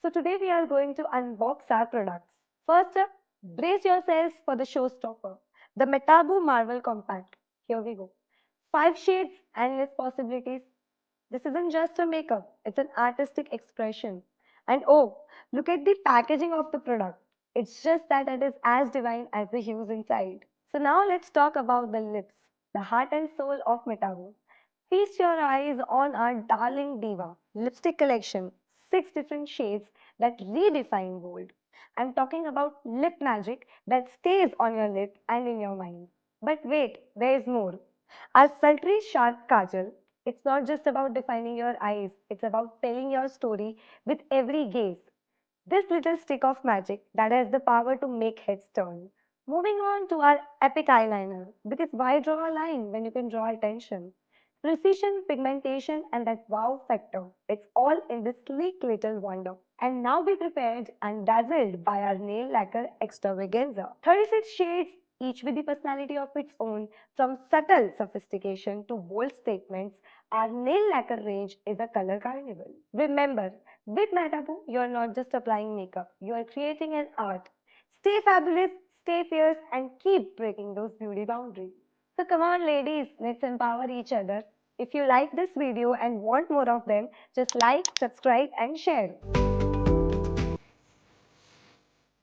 So today we are going to unbox our products. First up, brace yourselves for the showstopper, the Metabu Marvel Compact. Here we go. 5 shades, endless possibilities. This isn't just a makeup, it's an artistic expression. And oh, look at the packaging of the product. It's just that it is as divine as the hues inside. So now let's talk about the lips, the heart and soul of Metabu. Feast your eyes on our darling Diva lipstick collection. 6 different shades that redefine bold. I'm talking about lip magic that stays on your lip and in your mind. But wait, there is more. Our sultry sharp kajal, it's not just about defining your eyes, it's about telling your story with every gaze. This little stick of magic that has the power to make heads turn. Moving on to our epic eyeliner, because why draw a line when you can draw attention? Precision, pigmentation, and that wow factor. It's all in this sleek little wonder. And now be prepared and dazzled by our nail lacquer extravaganza. 36 shades, each with the personality of its own, from subtle sophistication to bold statements. Our nail lacquer range is a color carnival. Remember, with Metabu, you're not just applying makeup, you are creating an art. Stay fabulous, stay fierce, and keep breaking those beauty boundaries. So come on ladies, let's empower each other. If you like this video and want more of them, just like, subscribe and share.